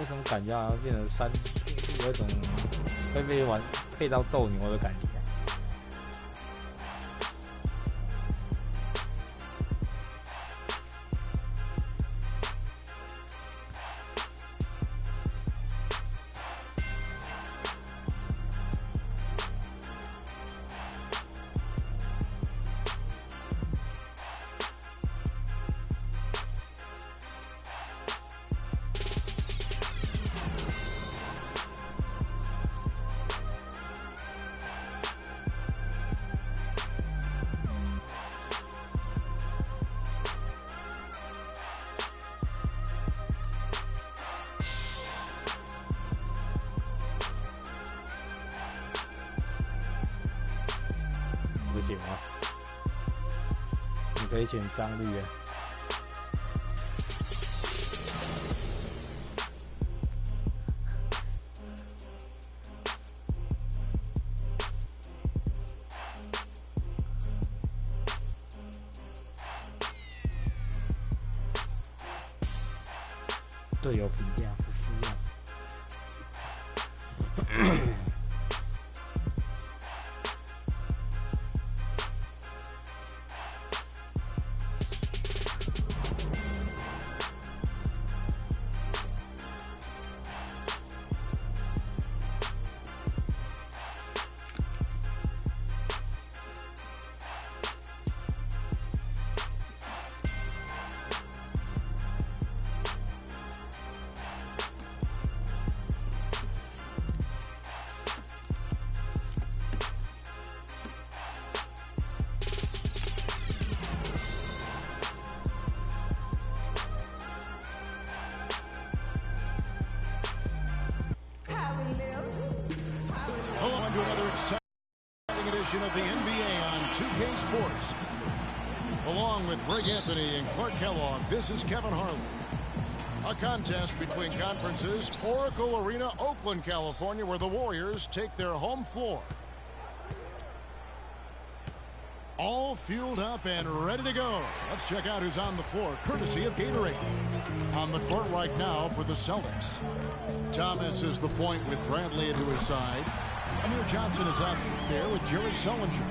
为什么感觉好像变成3，有一种会被配到斗牛的感觉。不行啊！你可以选张律啊。队友评价不适用。To another exciting edition of the NBA on 2K Sports. Along with Greg Anthony and Clark Kellogg, this is Kevin Harlan. A contest between conferences, Oracle Arena, Oakland, California, where the Warriors take their home floor. All fueled up and ready to go. Let's check out who's on the floor, courtesy of Gatorade. On the court right now for the Celtics. Thomas is the point with Bradley into his side. Amir Johnson is out there with Jerry Sullinger.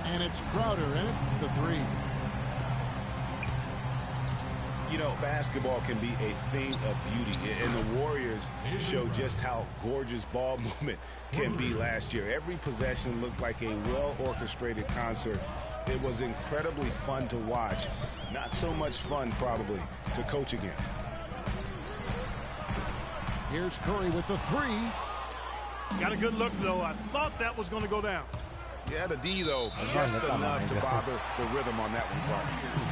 And it's Crowder in it, the three. You know, basketball can be a thing of beauty, and the Warriors show just how gorgeous ball movement can be last year. Every possession looked like a well-orchestrated concert. It was incredibly fun to watch. Not so much fun, probably, to coach against. Here's Curry with the three. Got a good look, though. I thought that was going to go down. Yeah, the D, though, just enough to bother the rhythm on that one,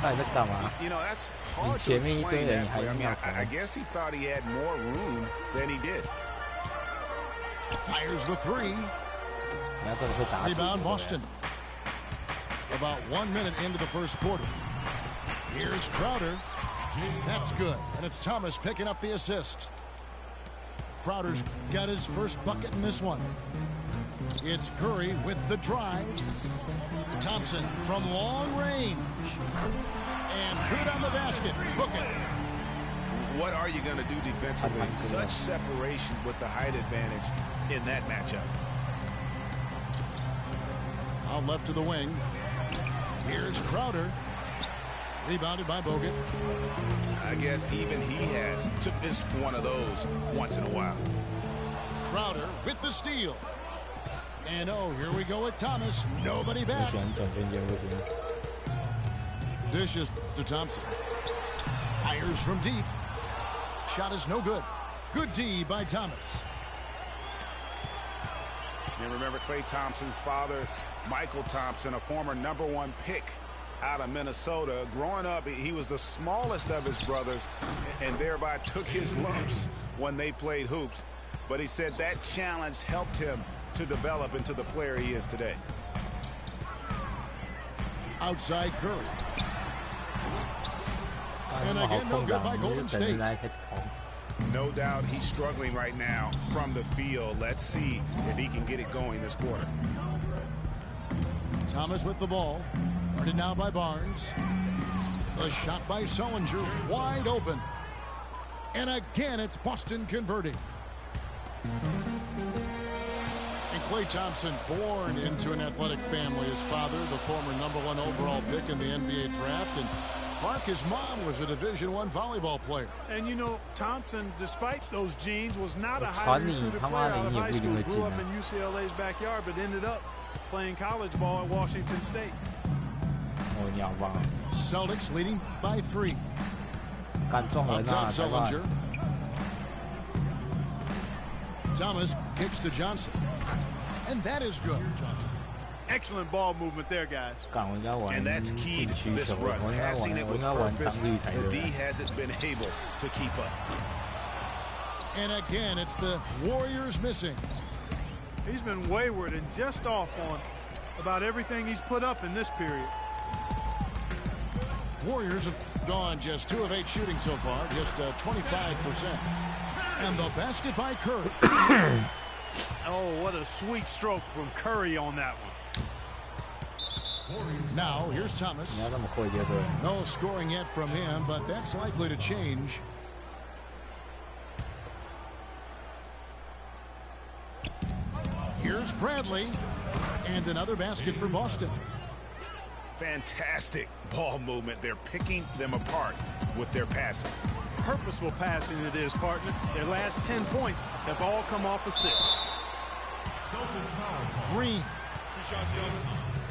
Clark. You know, that's hard to explain that. I mean, I guess he thought he had more room than he did. Fires the three. Rebound, Boston. About 1 minute into the first quarter. Here's Crowder. That's good. And it's Thomas picking up the assist. Crowder's got his first bucket in this one. It's Curry with the drive. Thompson from long range. And good on the basket. Book it. What are you going to do defensively? Such separation with the height advantage in that matchup. Out left to the wing. Here's Crowder. Rebounded by Bogut. I guess even he has to miss one of those once in a while. Crowder with the steal. And oh, here we go with Thomas. Nobody back. Dishes to Thompson. Fires from deep. Shot is no good. Good D by Thomas. And remember Klay Thompson's father, Michael Thompson, a former #1 pick out of Minnesota. Growing up, he was the smallest of his brothers and thereby took his lumps when they played hoops. But he said that challenge helped him to develop into the player he is today. Outside Curry. And again, no good by Golden State. No doubt he's struggling right now from the field. Let's see if he can get it going this quarter. Thomas with the ball. Guarded now by Barnes. The shot by Sullinger. Wide open. And again, it's Boston converting. And Klay Thompson, born into an athletic family. His father, the former #1 overall pick in the NBA draft. And Clark, his mom, was a Division I volleyball player. And you know, Thompson, despite those genes, was not a highly recruited player out of high school. Grew up in UCLA's backyard, but ended up playing college ball at Washington State. Celtics leading by 3. 干中文 Up 啊 top, 裁判 Sellinger. Thomas kicks to Johnson. And that is good. Excellent ball movement there, guys. 干我应该玩 And that's 禁 key to 区 this 球， run. 我应该 Passing 玩 it 我应 with 该玩 purpose. 张力才 The 对。 D hasn't been able to keep up. And again, it's the Warriors missing. He's been wayward and just off on about everything he's put up in this period. Warriors have gone just 2 of 8 shooting so far, just 25%. And the basket by Curry. Oh, what a sweet stroke from Curry on that one. Now, here's Thomas. 你要这么会就对。 No scoring yet from him, but that's likely to change. Here's Bradley. And another basket for Boston. Fantastic ball movement. They're picking them apart with their passing. Purposeful passing it is, partner. Their last 10 points have all come off assists. Green.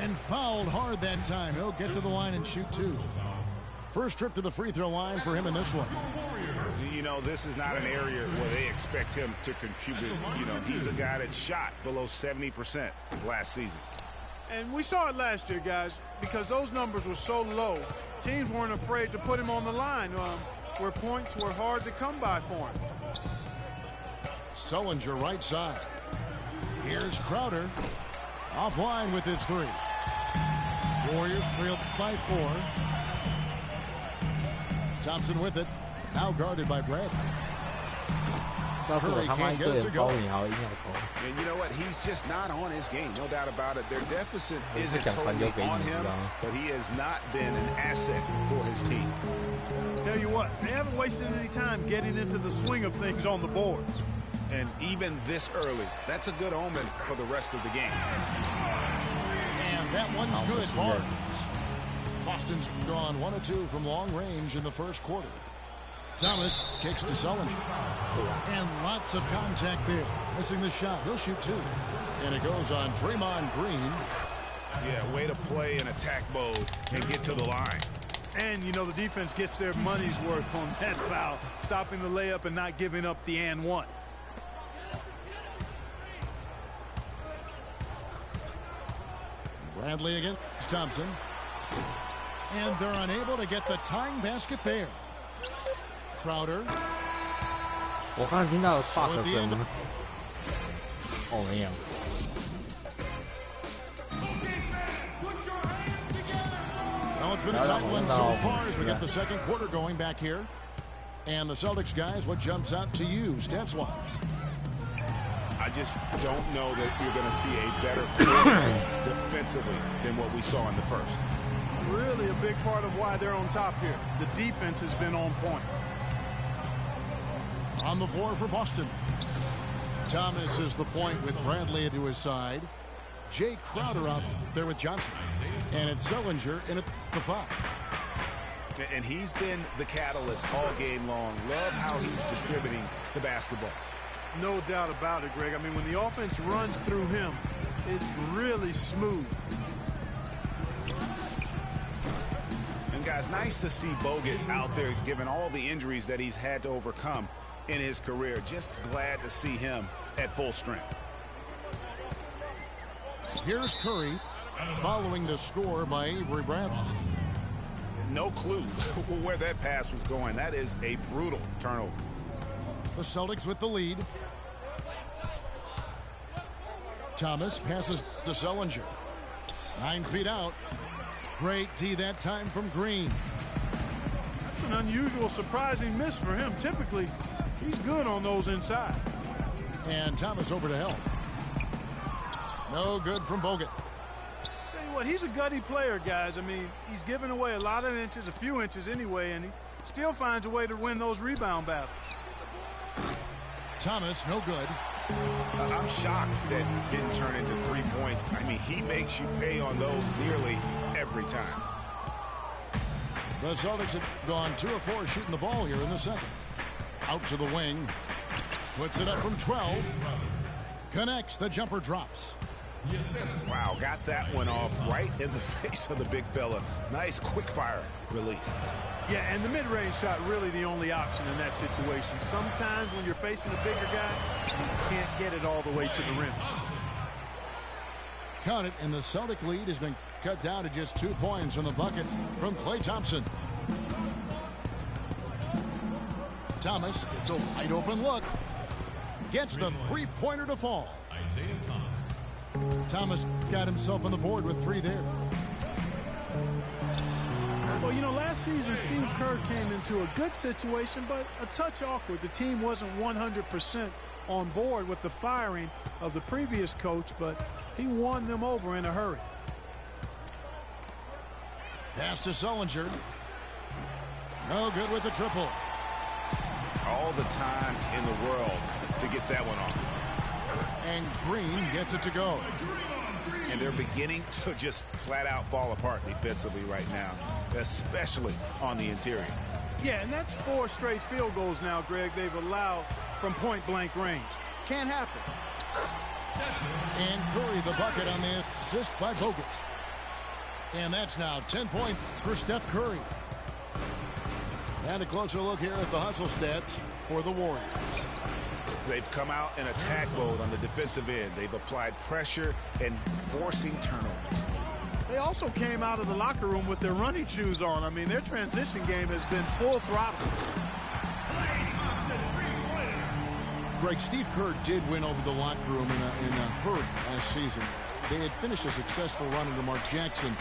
And fouled hard that time. He'll get to the line and shoot 2. First trip to the free throw line for him in this one. You know, this is not an area where they expect him to contribute. You know, he's a guy that shot below 70% last season. And we saw it last year, guys, because those numbers were so low. Teams weren't afraid to put him on the line where points were hard to come by for him. Sullinger right side. Here's Crowder. Offline with his 3. Warriors trailed by 4. Thompson with it. Now guarded by Bradley. 要是我他妈一个人包你，还会硬要投。 And you know what? He's just not on his game. No doubt about it. Their deficit 我不 isn't 想传 totally 丢给你， on 你知 him, 道吗？ but he has not been an asset for his team. Tell you what, they haven't wasted any time getting into the swing of things on the boards. And even this early, that's a good omen for the rest of the game. And that one's good, Barnes. Boston's gone 1 of 2 from long range in the first quarter. Thomas kicks to Sullinger. And lots of contact there. Missing the shot. He'll shoot 2. And it goes on Draymond Green. Yeah, way to play in attack mode and get to the line. And, you know, the defense gets their money's worth on that foul, stopping the layup and not giving up the and one. Bradley against Thompson. And they're unable to get the tying basket there. Crowder. 我刚才听到 fuck 声了。哦，没有。 Well, it's been a tight one so far as we get the second quarter going back here. And the Celtics guys, what jumps out to you stats-wise? I just don't know that you're going to see a better quarter defensively than what we saw in the first. Really a big part of why they're on top here. The defense has been on point. On the floor for Boston. Thomas is the point with Bradley to his side. Jay Crowder out there with Johnson. And it's Sullinger in at the 5. And he's been the catalyst all game long. Love how he's distributing the basketball. No doubt about it, Greg. I mean, when the offense runs through him, it's really smooth. And guys, nice to see Bogut out there given all the injuries that he's had to overcome in his career. Just glad to see him at full strength. Here's Curry following the score by Avery Bradley. No clue where that pass was going. That is a brutal turnover. The Celtics with the lead. Thomas passes to Sullinger. 9 feet out. Great D that time from Green. That's an unusual, surprising miss for him. Typically, he's good on those inside. And Thomas over to help. No good from Bogut. Tell you what, he's a gutty player, guys. I mean, he's giving away a lot of inches, a few inches anyway, and he still finds a way to win those rebound battles. Thomas, no good. I'm shocked that didn't turn into 3 points. I mean, he makes you pay on those nearly every time. The Celtics have gone 2 of 4 shooting the ball here in the second. Out to the wing. Puts it up from 12. Connects. The jumper drops. Wow, got that one off right in the face of the big fella. Nice quick fire release. Yeah, and the mid-range shot really the only option in that situation. Sometimes when you're facing a bigger guy, you can't get it all the way to the rim. Count it, and the Celtic lead has been cut down to just 2 points from the bucket from Klay Thompson. Thomas, it's a wide open look. Gets the three-pointer to fall. Thomas got himself on the board with 3 there. Well, you know, last season Steve Kerr came into a good situation, but a touch awkward. The team wasn't 100% on board with the firing of the previous coach, but he won them over in a hurry. Pass to Sullinger. No good with the triple. All the time in the world to get that one off. And Green gets it to go. And they're beginning to just flat out fall apart defensively right now, especially on the interior. Yeah, and that's 4 straight field goals now, Greg, they've allowed from point-blank range. Can't happen. And Curry the bucket on the assist by Bogut. And that's now 10 points for Steph Curry. And a closer look here at the hustle stats for the Warriors. They've come out in attack mode on the defensive end. They've applied pressure and forcing turnovers. They also came out of the locker room with their running shoes on. I mean, their transition game has been full throttle. Greg, Steve Kerr did win over the locker room in a hurry last season. They had finished a successful run under Mark Jackson.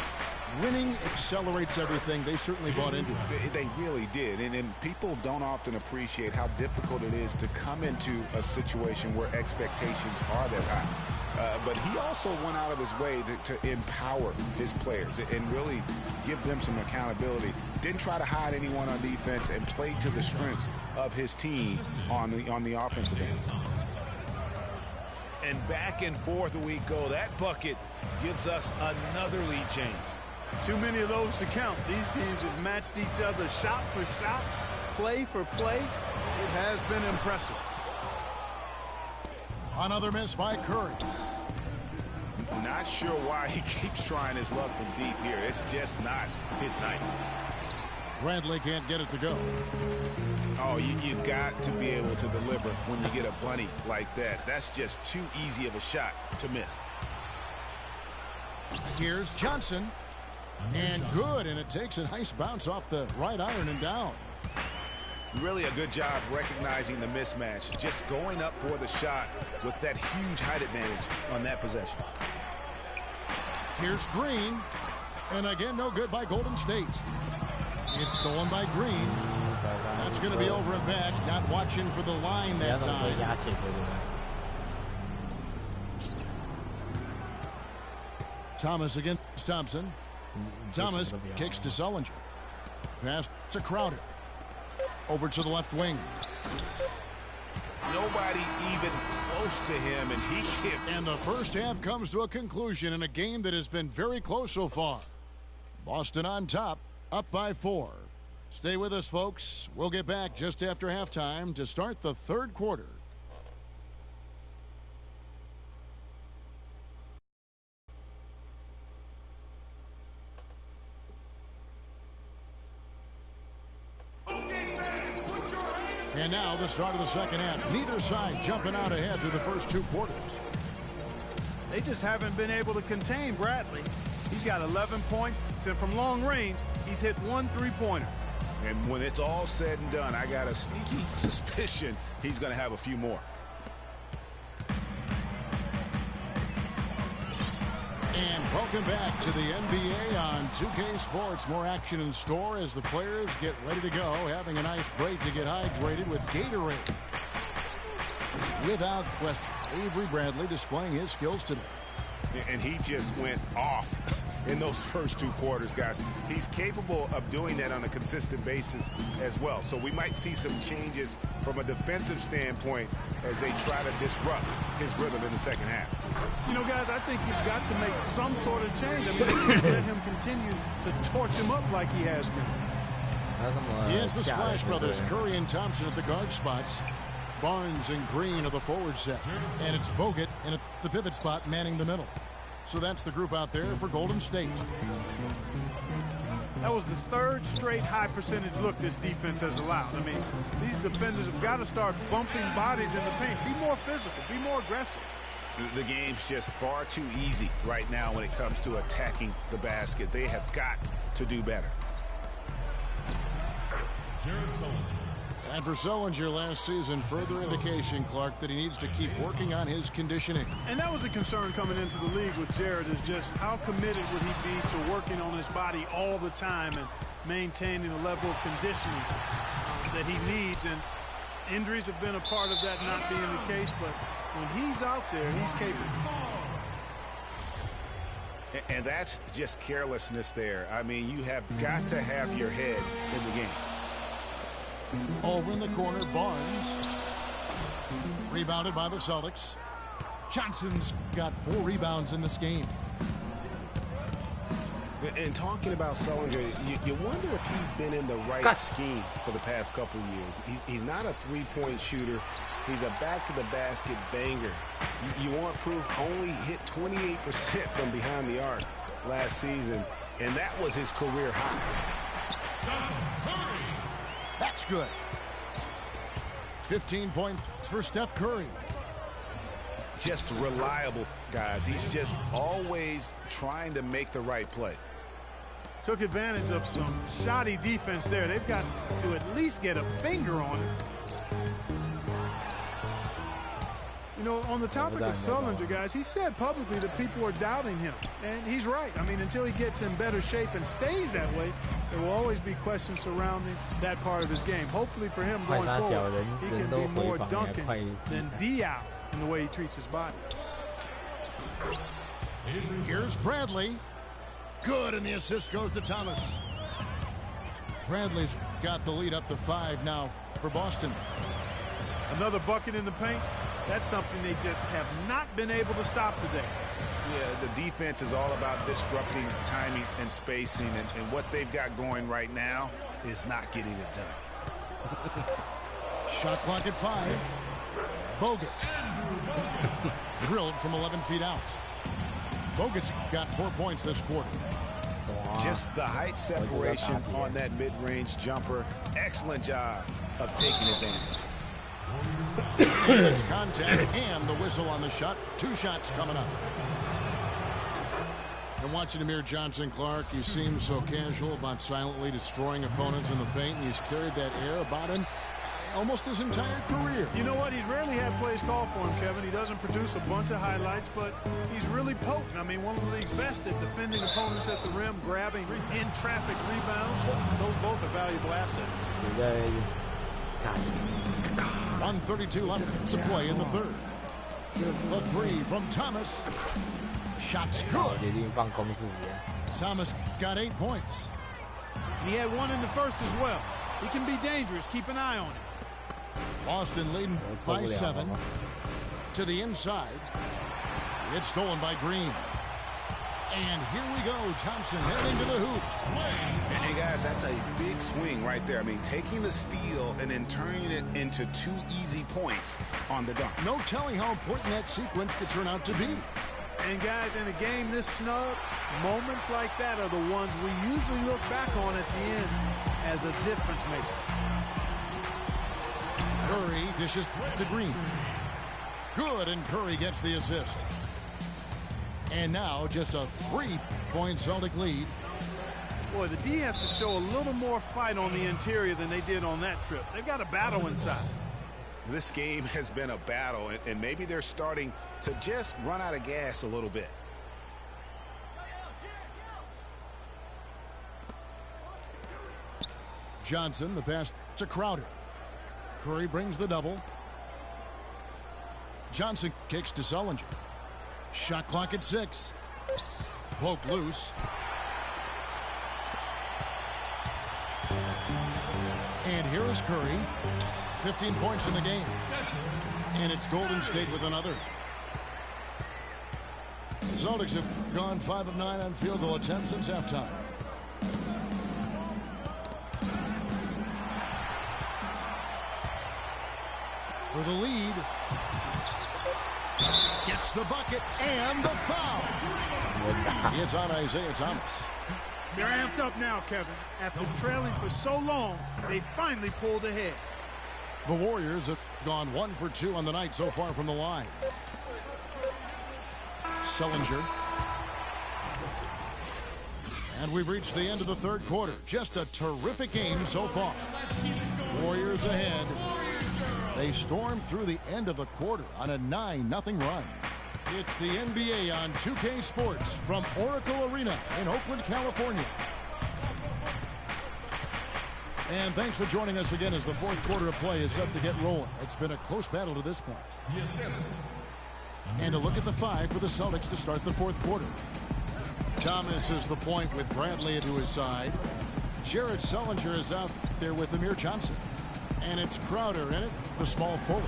Winning accelerates everything. They certainly bought into it. They really did. And people don't often appreciate how difficult it is to come into a situation where expectations are that high. But he also went out of his way to empower his players and really give them some accountability. Didn't try to hide anyone on defense and played to the strengths of his team on the offensive end. And back and forth we go. That bucket gives us another lead change. Too many of those to count. These teams have matched each other shot for shot, play for play. It has been impressive. Another miss by Curry. Not sure why he keeps trying his luck from deep here. It's just not his night. Bradley can't get it to go. Oh, you've got to be able to deliver when you get a bunny like that. That's just too easy of a shot to miss. Here's Johnson. And good, and it takes a nice bounce off the right iron and down. Really a good job recognizing the mismatch. Just going up for the shot with that huge height advantage on that possession. Here's Green. And again, no good by Golden State. It's stolen by Green. That's going to be over and back. Not watching for the line that time. Thomas against Thompson. Thomas kicks to Sullinger. Pass to Crowder. Over to the left wing. Nobody even close to him, and he hit. And the first half comes to a conclusion in a game that has been very close so far. Boston on top, up by 4. Stay with us, folks. We'll get back just after halftime to start the third quarter. And now the start of the second half. Neither side jumping out ahead through the first 2 quarters. They just haven't been able to contain Bradley. He's got 11 points, and from long range, he's hit 1 3-pointer. And when it's all said and done, I got a sneaky suspicion he's going to have a few more. And welcome back to the NBA on 2K Sports. More action in store as the players get ready to go, having a nice break to get hydrated with Gatorade. Without question, Avery Bradley displaying his skills today. And he just went off in those first 2 quarters, guys. He's capable of doing that on a consistent basis as well. So we might see some changes from a defensive standpoint as they try to disrupt his rhythm in the second half. You know, guys, I think you've got to make some sort of change. I mean, you can't let him continue to torch him up like he has been. It's the Splash Brothers, Curry and Thompson at the guard spots. Barnes and Green are the forward set. And it's Bogut in at the pivot spot manning the middle. So that's the group out there for Golden State. That was the 3rd straight high percentage look this defense has allowed. I mean, these defenders have got to start bumping bodies in the paint. Be more physical. Be more aggressive. The game's just far too easy right now when it comes to attacking the basket. They have got to do better. And for Sullinger last season, further indication, Clark, that he needs to keep working on his conditioning. And that was a concern coming into the league with Jared, is just how committed would he be to working on his body all the time and maintaining the level of conditioning that he needs. And injuries have been a part of that not being the case, but when he's out there, he's capable. And that's just carelessness there. I mean, you have got to have your head in the game. Over in the corner, Barnes. Rebounded by the Celtics. Johnson's got 4 rebounds in this game. And talking about Sullinger, you wonder if he's been in the right scheme for the past couple years. He's not a three-point shooter. He's a back-to-the-basket banger. You want proof? Only hit 28% from behind the arc last season, and that was his career high. That's good. 15 points for Steph Curry. Just reliable, guys. He's just always trying to make the right play. Took advantage of some shoddy defense there. They've got to at least get a finger on it. You know, on the topic of Sullinger, guys, he said publicly that people are doubting him. And he's right. I mean, until he gets in better shape and stays that way, there will always be questions surrounding that part of his game. Hopefully for him going forward, he can be more Duncan than Diao in the way he treats his body. Here's Bradley. Good, and the assist goes to Thomas. Bradley's got the lead up to 5 now for Boston. Another bucket in the paint. That's something they just have not been able to stop today. Yeah, the defense is all about disrupting timing and spacing, and what they've got going right now is not getting it done. Shot clock at 5. Bogut. Drilled from 11 feet out. Bogut's got 4 points this quarter. Just the height separation on that mid-range jumper. Excellent job of taking advantage. There's contact and the whistle on the shot. 2 shots coming up. And watching Amir Johnson, Clark, he seems so casual about silently destroying opponents in the paint, and he's carried that air about him almost his entire career. You know what? He's rarely had plays called for him, Kevin. He doesn't produce a bunch of highlights, but he's really potent. I mean, one of the league's best at defending opponents at the rim, grabbing in-traffic rebounds. Those both are valuable assets. 1:32 left to play in the third. The 3 from Thomas. Shot's good. Thomas got 8 points. He had 1 in the first as well. He can be dangerous. Keep an eye on him. Boston leading by 7. To the inside. It's stolen by Green. And here we go. Thompson heading to the hoop. And guys, that's a big swing right there. I mean, taking the steal and then turning it into 2 easy points on the dunk. No telling how important that sequence could turn out to be. And guys, in a game this snug, moments like that are the ones we usually look back on at the end as a difference maker. Curry dishes to Green. Good, and Curry gets the assist. And now just a 3-point Celtic lead. Boy, the D has to show a little more fight on the interior than they did on that trip. They've got a battle inside. This game has been a battle, and maybe they're starting to just run out of gas a little bit. Johnson, the pass to Crowder. Curry brings the double. Johnson kicks to Sullinger. Shot clock at 6. Poked loose. And here is Curry. 15 points in the game. And it's Golden State with another. The Celtics have gone 5 of 9 on field goal attempts since halftime. For the lead. Gets the bucket and the foul. It's on Isaiah Thomas. They're amped up now, Kevin. After trailing for so long, they finally pulled ahead. The Warriors have gone 1 for 2 on the night so far from the line. Sullinger. And we've reached the end of the third quarter. Just a terrific game so far. Warriors ahead. They stormed through the end of the quarter on a 9-0 run. It's the NBA on 2K Sports from Oracle Arena in Oakland, California. And thanks for joining us again as the fourth quarter of play is set to get rolling. It's been a close battle to this point. Yes. And a look at the 5 for the Celtics to start the fourth quarter. Thomas is the point with Bradley to his side. Jared Sullinger is out there with Amir Johnson. And it's Crowder in it, the small forward.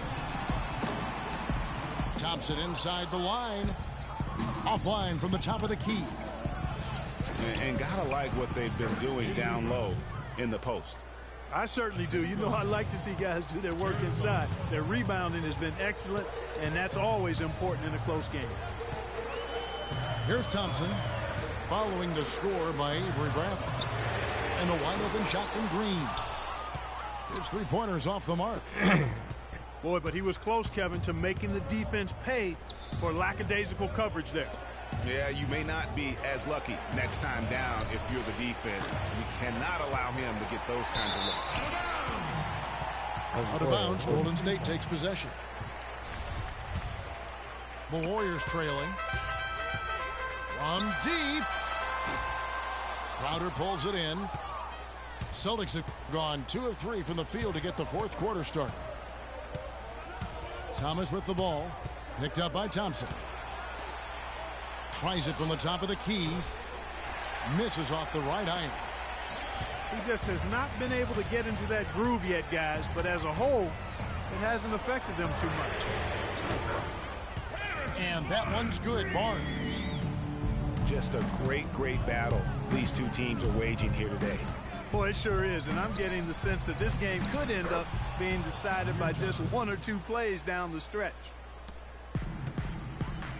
Thompson inside the line. Offline from the top of the key. And gotta like what they've been doing down low in the post. I certainly do. You know, I like to see guys do their work inside. Their rebounding has been excellent, and that's always important in a close game. Here's Thompson following the score by Avery Bradley. And the wide open shot from Green. His three-pointers off the mark. Boy, but he was close, Kevin, to making the defense pay for lackadaisical coverage there. Yeah, you may not be as lucky next time down if you're the defense. You cannot allow him to get those kinds of looks. Out of bounds, Golden State takes possession. The Warriors trailing. From deep. Crowder pulls it in. Celtics have gone 2 of 3 from the field to get the fourth quarter started. Thomas with the ball. Picked up by Thompson. Tries it from the top of the key. Misses off the right iron. He just has not been able to get into that groove yet, guys. But as a whole, it hasn't affected them too much. And that one's good, Barnes. Just a great battle these two teams are waging here today. Boy, it sure is. And I'm getting the sense that this game could end up being decided by just 1 or 2 plays down the stretch.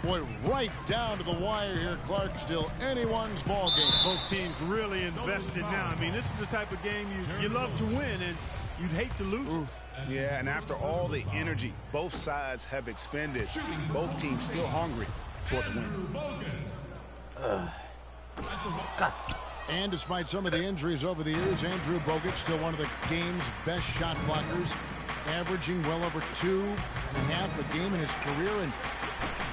Boy, right down to the wire here, Clark. Still anyone's ball game. Both teams really invested now. I mean, this is the type of game you love to win, and you'd hate to lose it. Yeah, and after all the energy both sides have expended, both teams still hungry for the win. And despite some of the injuries over the years, Andrew Bogut still one of the game's best shot blockers, averaging well over 2.5 a game in his career. And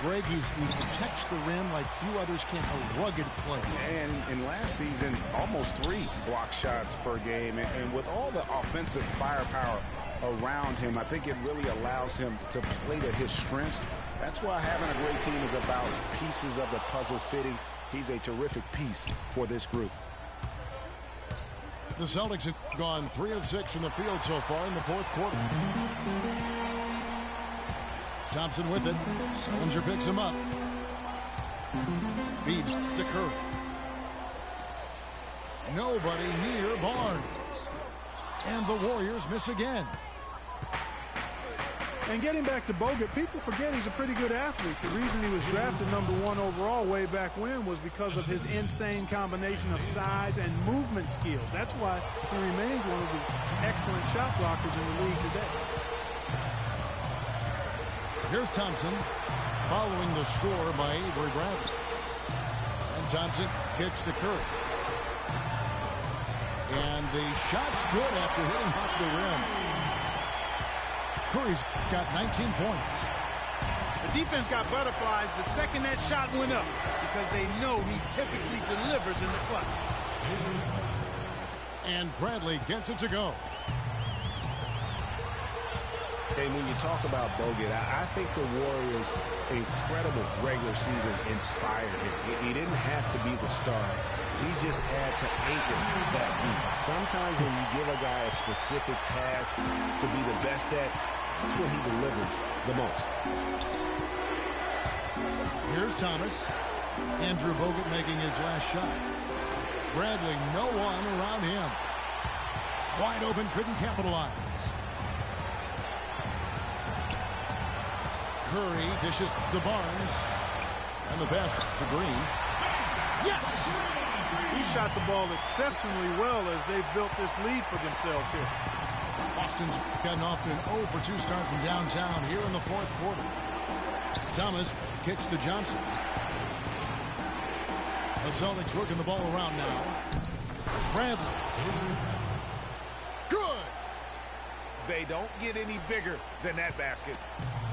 Greg, he protects the rim like few others can. A rugged play. And in last season, almost 3 block shots per game. And with all the offensive firepower around him, I think it really allows him to play to his strengths. That's why having a great team is about pieces of the puzzle fitting. He's a terrific piece for this group. The Celtics have gone 3 of 6 from the field so far in the fourth quarter. Thompson with it. Sullinger picks him up. Feeds to Curry. Nobody near Barnes. And the Warriors miss again. And getting back to Bogut, people forget he's a pretty good athlete. The reason he was drafted #1 overall way back when was because of his insane combination of size and movement skills. That's why he remains one of the excellent shot blockers in the league today. Here's Thompson following the score by Avery Bradley. And Thompson kicks to Curry. And the shot's good after hitting off the rim. Curry's got 19 points. The defense got butterflies the second that shot went up because they know he typically delivers in the clutch. And Bradley gets it to go. And when you talk about Bogut, I think the Warriors' incredible regular season inspired him. He didn't have to be the star. He just had to anchor that defense. Sometimes when you give a guy a specific task to be the best at, that's when he delivers the most. Here's Thomas. Andrew Bogut making his last shot. Bradley, no one around him. Wide open, couldn't capitalize. Curry dishes to Barnes. And the pass to Green. Yes! He shot the ball exceptionally well as they've built this lead for themselves here. Boston's gotten off to an 0-for-2 start from downtown here in the fourth quarter. Thomas kicks to Johnson. The Celtics working the ball around now. Bradley. Good. They don't get any bigger than that basket.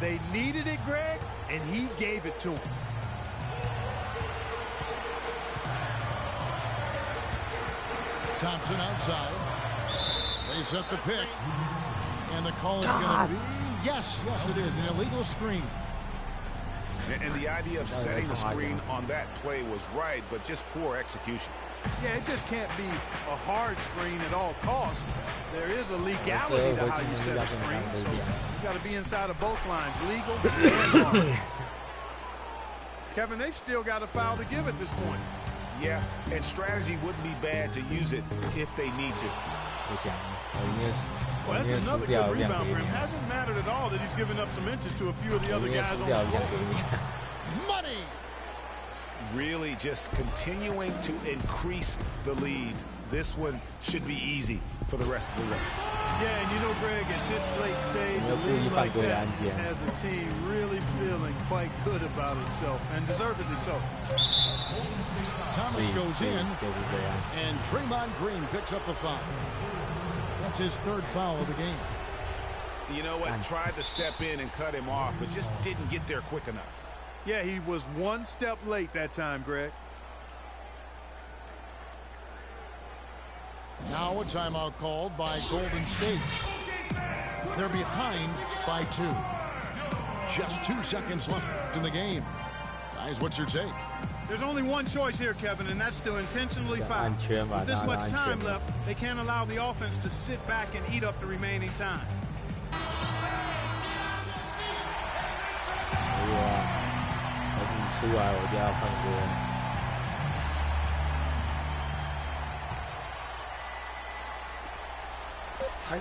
They needed it, Greg, and he gave it to them. Thompson outside. They set the pick. And the call is going to be, yes, it is, an illegal screen. And the idea of setting the screen on that play was right, but just poor execution. Yeah, it just can't be a hard screen at all costs. There is a legality to how you set a screen, so you got to be inside of both lines, legal and hard. Kevin, they've still got a foul to give at this point. Yeah, and strategy wouldn't be bad to use it if they need to. Well, that's another good rebound for him. Hasn't mattered at all that he's given up some inches to a few of the other guys on the floor. Money! Really just continuing to increase the lead. This one should be easy for the rest of the way. Yeah, and you know, Greg, at this late stage, a lead like that has a team really feeling quite good about itself, and deservedly so. Thomas goes in, and Draymond Green picks up the foul. That's his third foul of the game. You know what? Tried to step in and cut him off, but just didn't get there quick enough. Yeah, he was one step late that time, Greg. Now a timeout called by Golden State. They're behind by 2. Just 2 seconds left in the game. Guys, what's your take? There's only one choice here, Kevin, and that's to intentionally foul. With this much time left, they can't allow the offense to sit back and eat up the remaining time.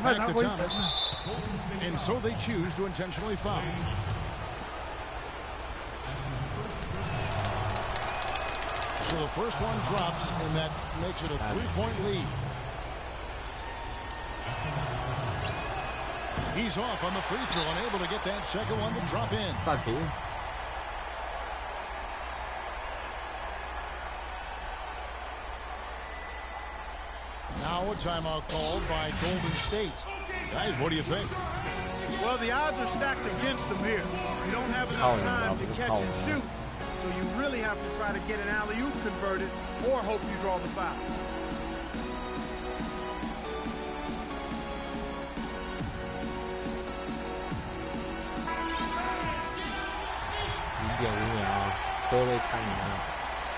Back to Thomas. And so they choose to intentionally foul. So the first one drops, and that makes it a 3-point lead. He's off on the free throw, unable to get that second one to drop in. Now a timeout called by Golden State. Guys, what do you think? Well, the odds are stacked against them here. You don't have enough time to catch and shoot, so you really have to try to get an alley-oop converted or hope you draw the foul.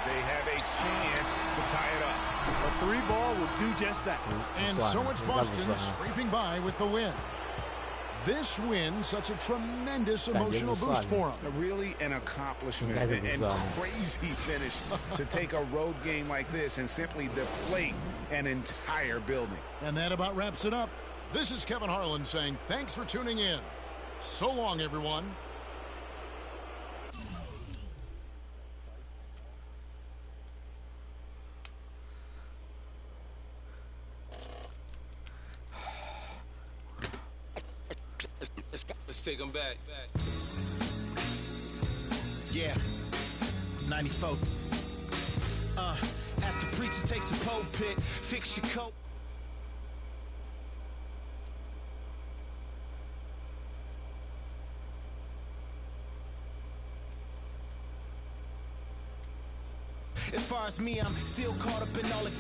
They have a chance to tie it up. A 3-ball will do just that. And so it's Boston scraping by with the win. This win, such a tremendous emotional boost for them. Really an accomplishment and crazy finish to take a road game like this and simply deflate an entire building. And that about wraps it up. This is Kevin Harlan saying thanks for tuning in. So long, everyone. Let's take them back. Yeah, 94. Ask the preacher, take some pulpit, fix your coat. As far as me, I'm still caught up in all the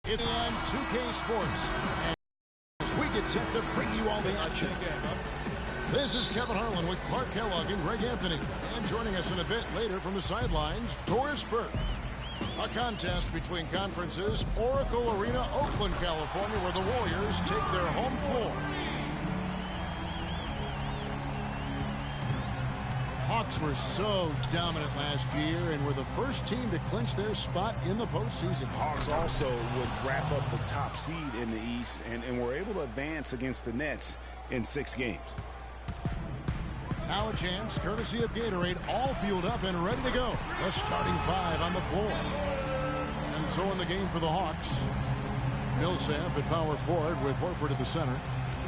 It's on 2K Sports. And as we get set to bring you all the action. This is Kevin Harlan with Clark Kellogg and Greg Anthony. And joining us in a bit later from the sidelines, Doris Burke. A contest between conferences, Oracle Arena, Oakland, California, where the Warriors take their home floor. Hawks were so dominant last year and were the first team to clinch their spot in the postseason. Hawks also would wrap up the top seed in the East and were able to advance against the Nets in 6 games. Now a chance, courtesy of Gatorade, all fueled up and ready to go. The starting 5 on the floor. And so in the game for the Hawks, Millsap at power forward with Horford at the center.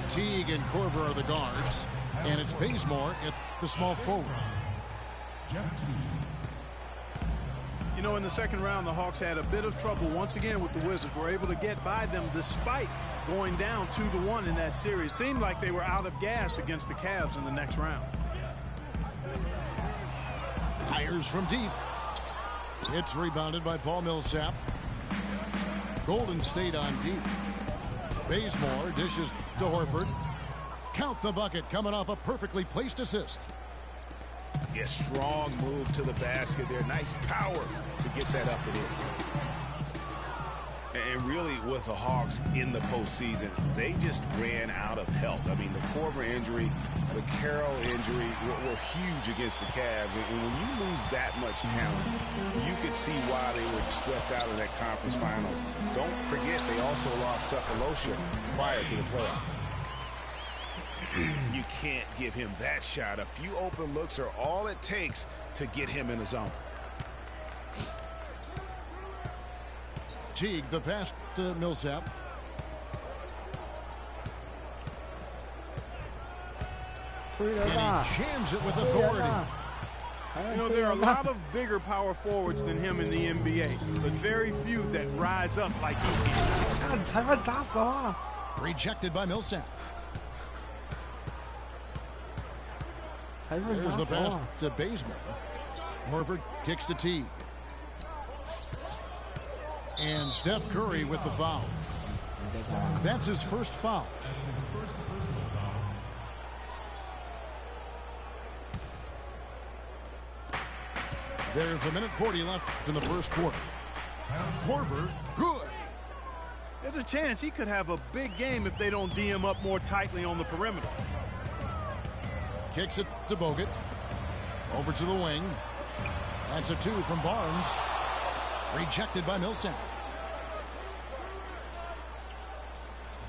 Teague and Korver are the guards. And it's Bazemore at the small forward. You know, in the second round, the Hawks had a bit of trouble once again with the Wizards. Were able to get by them despite going down 2-1 in that series. It seemed like they were out of gas against the Cavs in the next round. Fires from deep. It's rebounded by Paul Millsap. Golden State on deep. Bazemore dishes to Horford. Count the bucket coming off a perfectly placed assist. Yeah, strong move to the basket there. Nice power to get that up and in. And really, with the Hawks in the postseason, they just ran out of help. I mean, the Korver injury, the Carroll injury were huge against the Cavs. And when you lose that much talent, you could see why they were swept out of that conference finals. Don't forget, they also lost Cephalosha prior to the playoffs. You can't give him that shot. A few open looks are all it takes to get him in the zone. Teague, the pass to Millsap. And he jams it with authority. You know, there are a lot of bigger power forwards than him in the NBA, but very few that rise up like he can. Rejected by Millsap. There's the pass to Bazemore. Horford kicks to Teague. And Steph Curry with the foul. That's his first foul. There's 1:40 left in the first quarter. Korver, good. There's a chance he could have a big game if they don't D him up more tightly on the perimeter. Kicks it to Bogut. Over to the wing. That's a 2 from Barnes. Rejected by Millsap.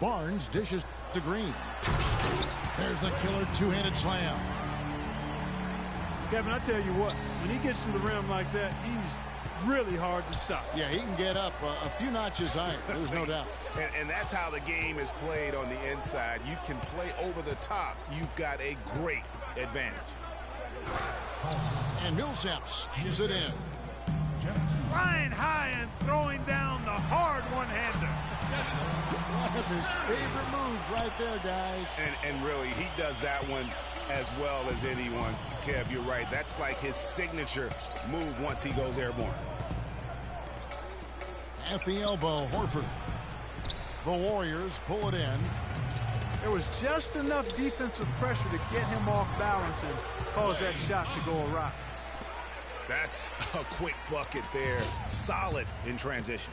Barnes dishes to Green. There's the killer two-handed slam. Kevin, I tell you what, when he gets to the rim like that, he's really hard to stop. Yeah, he can get up a few notches higher. There's no doubt. And that's how the game is played on the inside. You can play over the top. You've got a great advantage. And Millsap is it in. Flying high and throwing down the hard one-hander. One of his favorite moves right there, guys. And really, he does that one as well as anyone. Kev, you're right. That's like his signature move once he goes airborne. At the elbow, Horford. The Warriors pull it in. There was just enough defensive pressure to get him off balance and cause that shot to go awry. That's a quick bucket there. Solid in transition.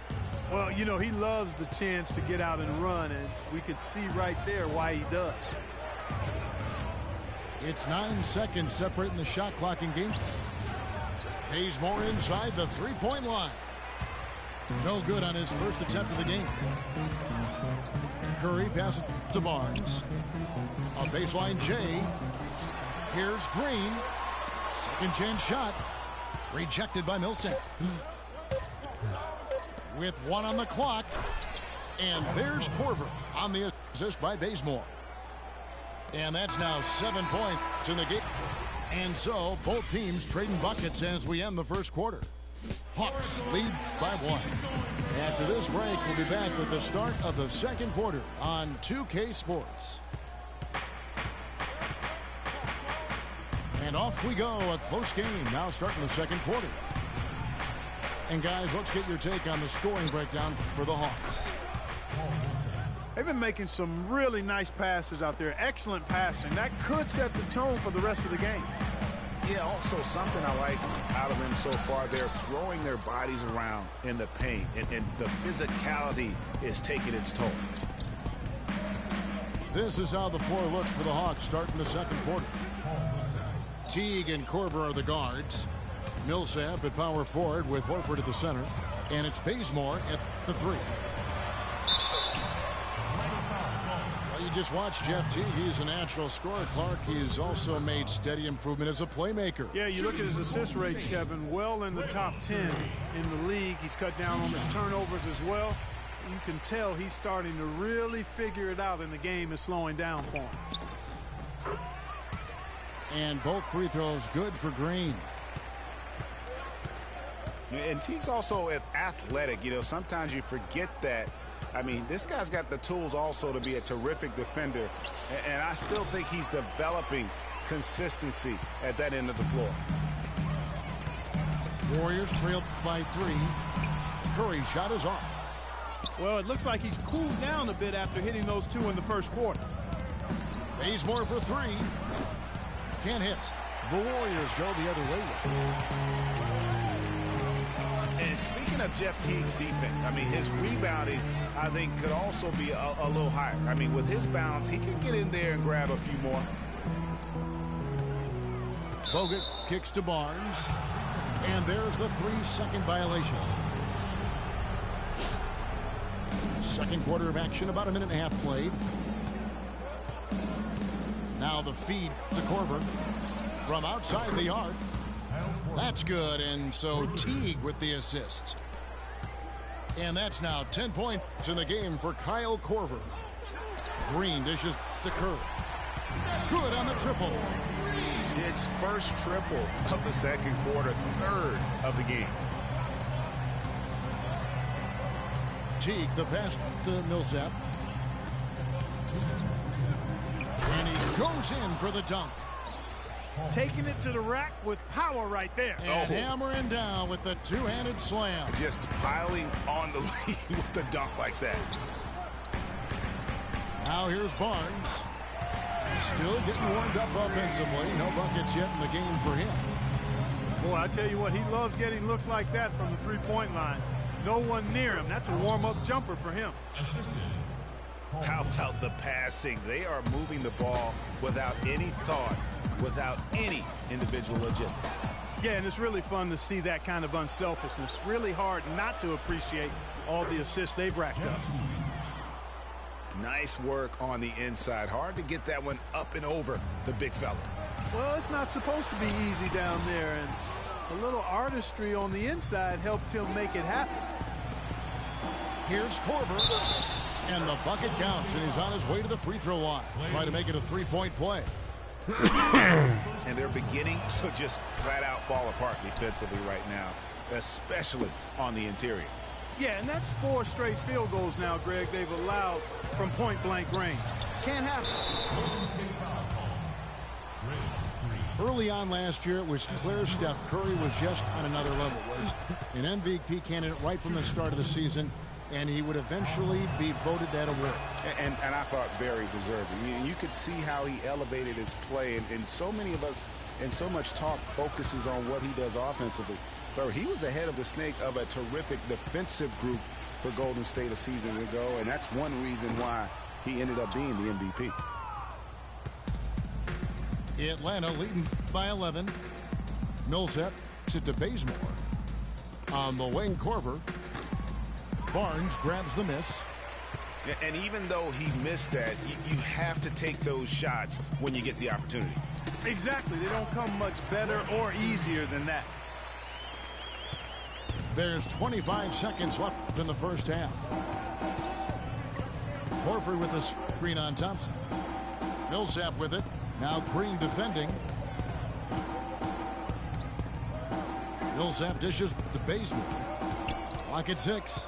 Well, you know, he loves the chance to get out and run, and we could see right there why he does. It's 9 seconds separating the shot clock in game. Bazemore inside the three-point line. No good on his first attempt of the game. Curry passes to Barnes. A baseline J. Here's Green. Second chance shot. Rejected by Millsap. With 1 on the clock. And there's Korver on the assist by Bazemore. And that's now 7 points in the game. And so both teams trading buckets as we end the first quarter. Hawks lead by 1. After this break, we'll be back with the start of the second quarter on 2K Sports. And off we go, a close game now starting the second quarter. And guys, let's get your take on the scoring breakdown for the Hawks. They've been making some really nice passes out there. Excellent passing. That could set the tone for the rest of the game. Yeah, also something I like out of them so far, they're throwing their bodies around in the paint, and the physicality is taking its toll. This is how the floor looks for the Hawks starting the second quarter. Teague and Korver are the guards. Millsap at power forward with Horford at the center. And it's Bazemore at the 3. Well, you just watched Jeff Teague. He's a natural scorer, Clark. He's also made steady improvement as a playmaker. Yeah, you look at his assist rate, Kevin, well in the top 10 in the league. He's cut down on his turnovers as well. You can tell he's starting to really figure it out, and the game is slowing down for him. And both free throws good for Green. And Teague's also athletic. You know, sometimes you forget that. I mean, this guy's got the tools also to be a terrific defender. And I still think he's developing consistency at that end of the floor. Warriors trailed by 3. Curry's shot is off. Well, it looks like he's cooled down a bit after hitting those 2 in the first quarter. Bazemore for 3. Can't hit. The Warriors go the other way. And speaking of Jeff Teague's defense, I mean, his rebounding, I think, could also be a little higher. I mean, with his bounce, he can get in there and grab a few more. Bogut kicks to Barnes. And there's the 3-second violation. Second quarter of action, about a minute and a half played. Now the feed to Korver from outside the arc. That's good, and so Teague with the assist. And that's now 10 points in the game for Kyle Korver. Green dishes to Curry. Good on the triple. It's first triple of the second quarter, third of the game. Teague, the pass to Millsap. And he goes in for the dunk. Taking it to the rack with power right there. And hammering down with the two-handed slam. Just piling on the lead with the dunk like that. Now here's Barnes. Still getting warmed up offensively. No buckets yet in the game for him. Boy, I tell you what, he loves getting looks like that from the three-point line. No one near him. That's a warm-up jumper for him. How about the passing? They are moving the ball without any thought, without any individual agenda. Yeah, and it's really fun to see that kind of unselfishness. Really hard not to appreciate all the assists they've racked up. Nice work on the inside. Hard to get that one up and over the big fella. Well, it's not supposed to be easy down there, and a little artistry on the inside helped him make it happen. Here's Korver. And the bucket counts, and he's on his way to the free throw line. Try to make it a three-point play. And they're beginning to just flat out fall apart defensively right now, especially on the interior. Yeah, and that's 4 straight field goals now, Greg, they've allowed from point-blank range. Can't happen. Early on last year, it was clear Steph Curry was just on another level. Was an MVP candidate right from the start of the season, and he would eventually be voted that award. And I thought very deserving. You could see how he elevated his play, and so many of us, and so much talk focuses on what he does offensively. But he was ahead of the snake of a terrific defensive group for Golden State a season ago, and that's one reason why he ended up being the MVP. Atlanta leading by 11. Millsap to Bazemore. On the wing, Korver. Barnes grabs the miss. And even though he missed that, you have to take those shots when you get the opportunity. Exactly. They don't come much better or easier than that. There's 25 seconds left in the first half. Horford with a screen on Thompson. Millsap with it. Now Green defending. Millsap dishes to Bazemore. Clock at 6.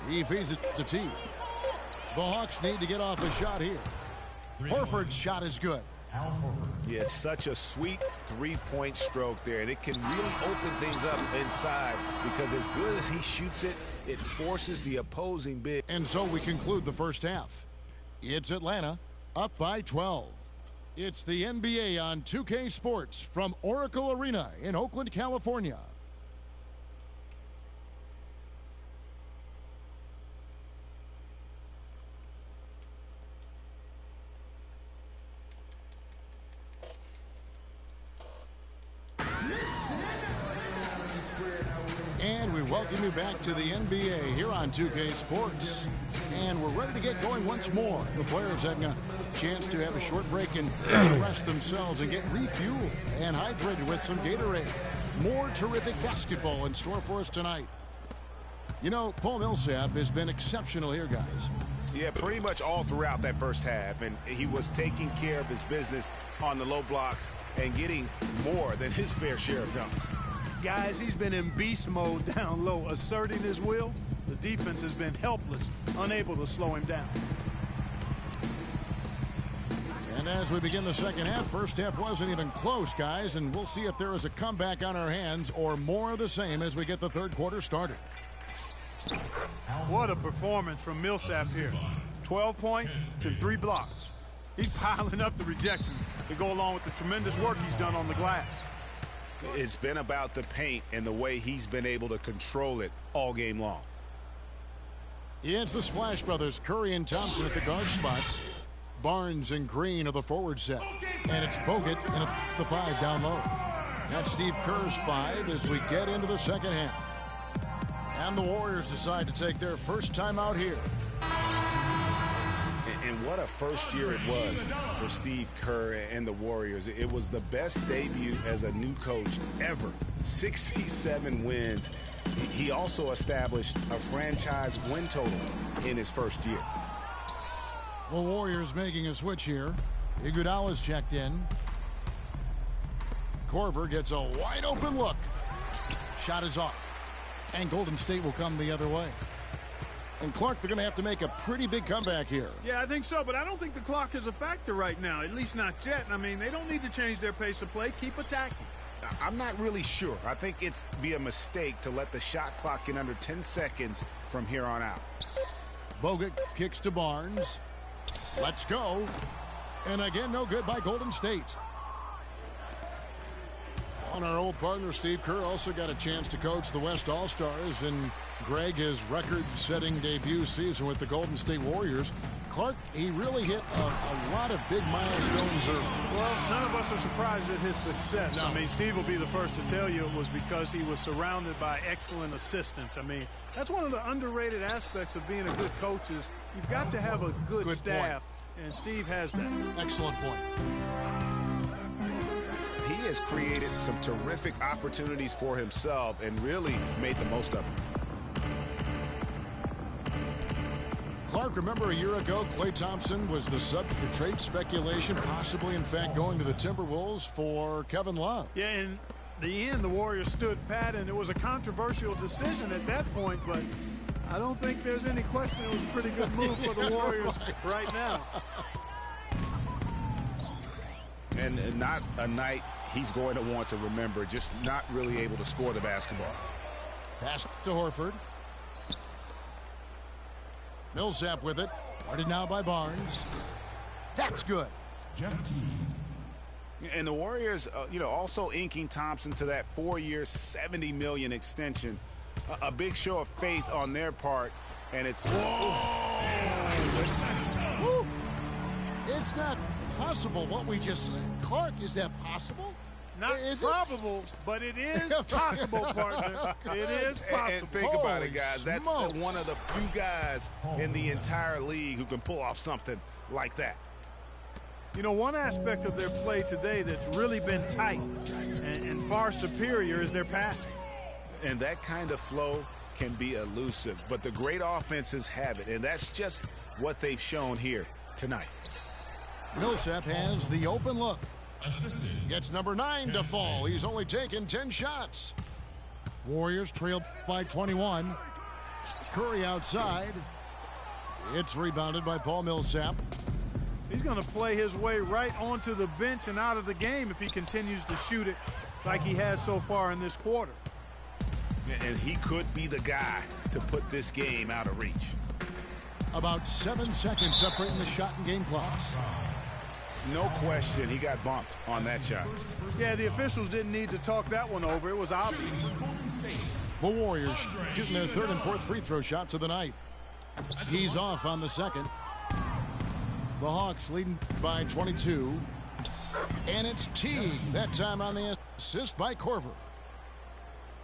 He feeds it to Teague. The Hawks need to get off a shot here. Horford's shot is good. Yeah, such a sweet three-point stroke there, and it can really open things up inside because as good as he shoots it, it forces the opposing big. And so we conclude the first half. It's Atlanta up by 12. It's the NBA on 2K Sports from Oracle Arena in Oakland, California. And we welcome you back to the NBA here on 2K Sports. And we're ready to get going once more. The players having a chance to have a short break and rest themselves and get refueled and hydrated with some Gatorade. More terrific basketball in store for us tonight. You know, Paul Millsap has been exceptional here, guys. Yeah, pretty much all throughout that first half, and he was taking care of his business on the low blocks and getting more than his fair share of dunks. Guys, he's been in beast mode down low, asserting his will. The defense has been helpless, unable to slow him down. And as we begin the second half, first half wasn't even close, guys, and we'll see if there is a comeback on our hands or more of the same as we get the third quarter started. What a performance from Millsap here. 12 points and 3 blocks. He's piling up the rejections to go along with the tremendous work he's done on the glass. It's been about the paint and the way he's been able to control it all game long. It's the Splash Brothers, Curry and Thompson at the guard spots. Barnes and Green are the forward set. And it's Bogut and the 5 down low. That's Steve Kerr's 5 as we get into the second half. And the Warriors decide to take their first time out here. And what a first year it was for Steve Kerr and the Warriors. It was the best debut as a new coach ever. 67 wins. He also established a franchise win total in his first year. The Warriors making a switch here. Iguodala's checked in. Korver gets a wide open look. Shot is off. And Golden State will come the other way. And Clark, they're going to have to make a pretty big comeback here. Yeah, I think so, but I don't think the clock is a factor right now, at least not yet. I mean, they don't need to change their pace of play. Keep attacking. I'm not really sure. I think it's be a mistake to let the shot clock get under 10 seconds from here on out. Bogut kicks to Barnes. Let's go. And again, no good by Golden State. On our old partner, Steve Kerr, also got a chance to coach the West All-Stars, and Greg, his record-setting debut season with the Golden State Warriors. Clark, he really hit a lot of big milestones early. Well, none of us are surprised at his success. No. I mean, Steve will be the first to tell you it was because he was surrounded by excellent assistants. I mean, that's one of the underrated aspects of being a good coach is you've got to have a good staff, and Steve has that. Excellent point. He has created some terrific opportunities for himself and really made the most of them. Clark, remember a year ago, Klay Thompson was the subject of trade speculation, possibly, in fact, going to the Timberwolves for Kevin Love. Yeah, in the end, the Warriors stood pat, and it was a controversial decision at that point, but I don't think there's any question it was a pretty good move for the Warriors right now. And not a night he's going to want to remember, just not really able to score the basketball. Pass to Horford. Millsap with it. Guarded now by Barnes. That's good. And the Warriors, also inking Thompson to that 4-year, $70 million extension. A big show of faith on their part, and it's... Woo. It's not possible what we just said. Clark, is that possible? Not probable, but it is possible, partner. It is possible. And think about it, guys. Holy That's smokes. one of the few guys in the entire league who can pull off something like that. You know, one aspect of their play today that's really been tight and far superior is their passing. And that kind of flow can be elusive, but the great offenses have it, and that's just what they've shown here tonight. Millsap has the open look. Gets number 9 to fall. He's only taken 10 shots. Warriors trail by 21. Curry outside. It's rebounded by Paul Millsap. He's going to play his way right onto the bench and out of the game if he continues to shoot it like he has so far in this quarter. And he could be the guy to put this game out of reach. About 7 seconds separating the shot and game clocks. No question, he got bumped on that shot. Yeah, the officials didn't need to talk that one over. It was obvious. The Warriors shooting their third and fourth free throw shots of the night. He's off on the second. The Hawks leading by 22. And it's Teague, that time on the assist by Korver.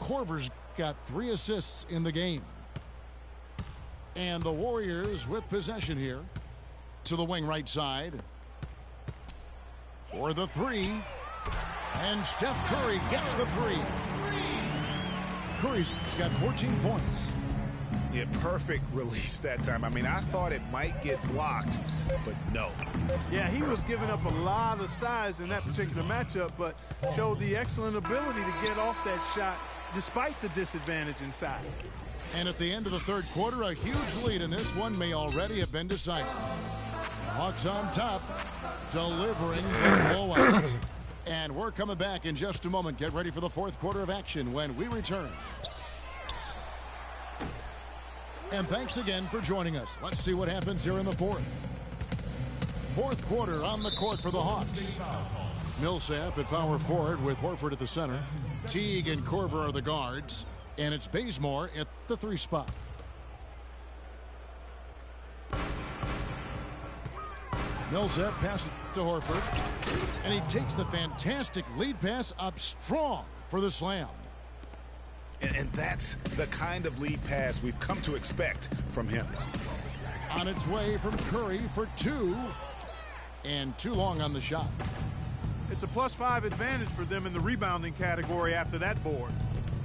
Korver's got 3 assists in the game. And the Warriors with possession here to the wing right side. For the 3. And Steph Curry gets the 3. Curry's got 14 points. Yeah, perfect release that time. I mean, I thought it might get blocked, but no. Yeah, he was giving up a lot of size in that particular matchup, but showed the excellent ability to get off that shot despite the disadvantage inside. And at the end of the third quarter, a huge lead in this one may already have been decided. Hawks on top, delivering the blowout. And we're coming back in just a moment. Get ready for the fourth quarter of action when we return. And thanks again for joining us. Let's see what happens here in the fourth. Fourth quarter on the court for the Hawks. Millsap at power forward with Horford at the center. Teague and Korver are the guards. And it's Bazemore at the 3 spot. Millsap passes to Horford. And he takes the fantastic lead pass up strong for the slam. And that's the kind of lead pass we've come to expect from him. On its way from Curry for 2. And too long on the shot. It's a +5 advantage for them in the rebounding category after that board.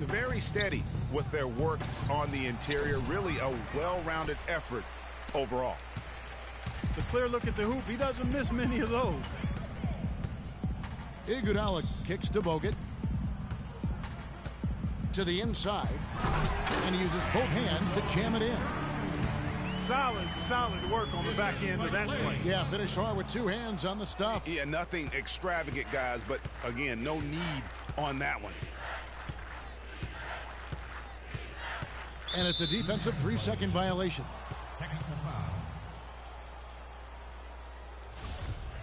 Very steady with their work on the interior. Really a well-rounded effort overall. The clear look at the hoop. He doesn't miss many of those. Iguodala kicks to Bogut. To the inside. And he uses both hands to jam it in. Solid work on the back end of that play. Yeah, finish hard with 2 hands on the stuff. Yeah, nothing extravagant, guys, but again, no need on that one. And it's a defensive 3-second violation.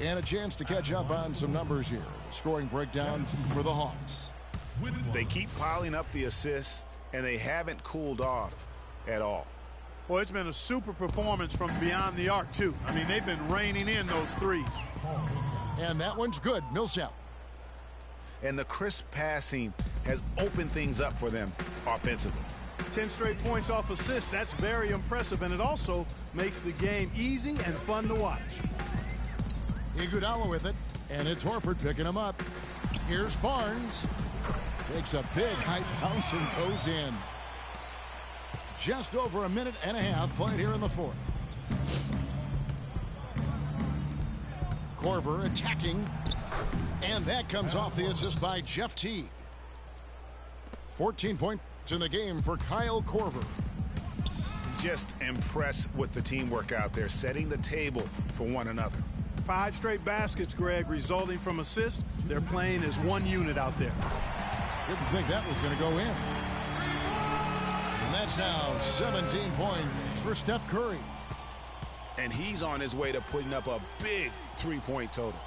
And a chance to catch up on some numbers here. The scoring breakdown for the Hawks. They keep piling up the assists, and they haven't cooled off at all. Well, it's been a super performance from beyond the arc, too. I mean, they've been raining in those threes. And that one's good. Millsap. And the crisp passing has opened things up for them offensively. 10 straight points off assists. That's very impressive, and it also makes the game easy and fun to watch. Iguodala with it, and it's Horford picking him up. Here's Barnes. Takes a big high bounce and goes in. Just over a minute and a half played here in the fourth. Korver attacking, and that comes off the assist by Jeff Teague. 14 points in the game for Kyle Korver. Just impressed with the teamwork out there, setting the table for one another. 5 straight baskets, Greg, resulting from assists. They're playing as one unit out there. Didn't think that was going to go in. And that's now 17 points for Steph Curry. And he's on his way to putting up a big 3-point total.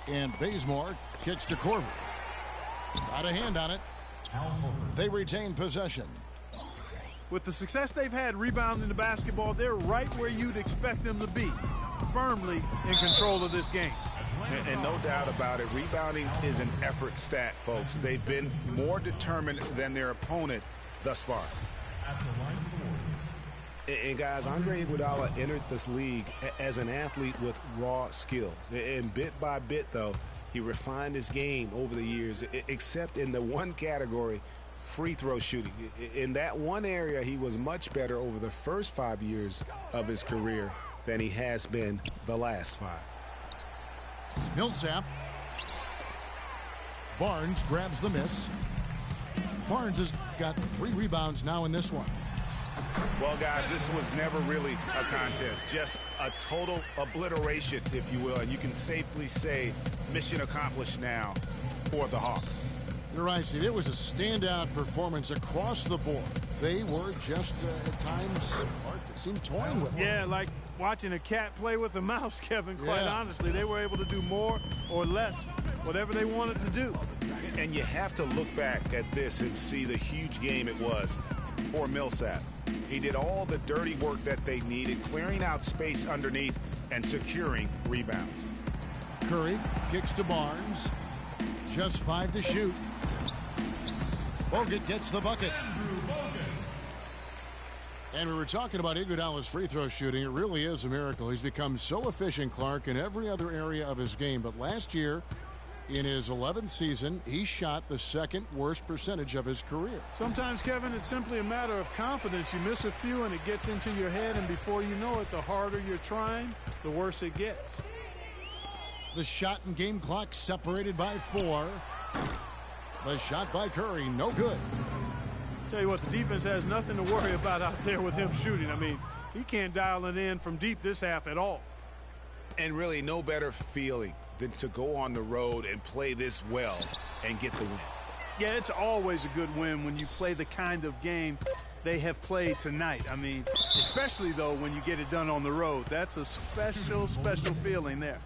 And Bazemore kicks to Korver. Got a hand on it. They retain possession. With the success they've had rebounding the basketball, they're right where you'd expect them to be, firmly in control of this game. And no doubt about it, rebounding is an effort stat, folks. They've been more determined than their opponent thus far. And guys, Andre Iguodala entered this league as an athlete with raw skills. And bit by bit, though, he refined his game over the years, except in the one category, free throw shooting. In that one area, he was much better over the first 5 years of his career than he has been the last 5. Millsap. Barnes grabs the miss. Barnes has got 3 rebounds now in this one. Well, guys, this was never really a contest, just a total obliteration, if you will. And you can safely say mission accomplished now for the Hawks. You're right, Steve. It was a standout performance across the board. They were just, at times, Clark, it seemed toying with them. Yeah, like watching a cat play with a mouse, Kevin, quite honestly. They were able to do more or less, whatever they wanted to do. And you have to look back at this and see the huge game it was for Millsap. He did all the dirty work that they needed, clearing out space underneath and securing rebounds. Curry kicks to Barnes. Just 5 to shoot. Bogut gets the bucket. And we were talking about Iguodala's free throw shooting. It really is a miracle. He's become so efficient, Clark, in every other area of his game. But last year, in his 11th season, he shot the second worst percentage of his career. Sometimes, Kevin, it's simply a matter of confidence. You miss a few and it gets into your head, and before you know it, the harder you're trying, the worse it gets. The shot and game clock separated by 4. The shot by Curry, no good. Tell you what, the defense has nothing to worry about out there with him shooting. I mean, he can't dial it in from deep this half at all. And really no better feeling than to go on the road and play this well and get the win. Yeah, it's always a good win when you play the kind of game they have played tonight. I mean, especially, though, when you get it done on the road. That's a special, special feeling there.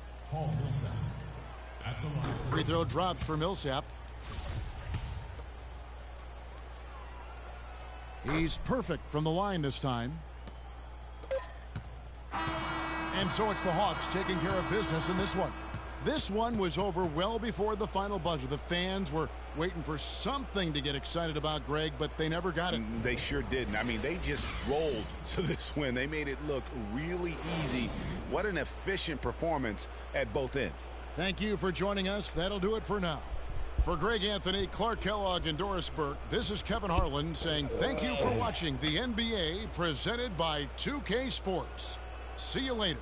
Free throw dropped for Millsap. He's perfect from the line this time. And so it's the Hawks taking care of business in this one. This one was over well before the final buzzer. The fans were waiting for something to get excited about, Greg, but they never got it. They sure didn't. I mean, they just rolled to this win. They made it look really easy. What an efficient performance at both ends. Thank you for joining us. That'll do it for now. For Greg Anthony, Clark Kellogg, and Doris Burke, this is Kevin Harlan saying thank you for watching the NBA presented by 2K Sports. See you later.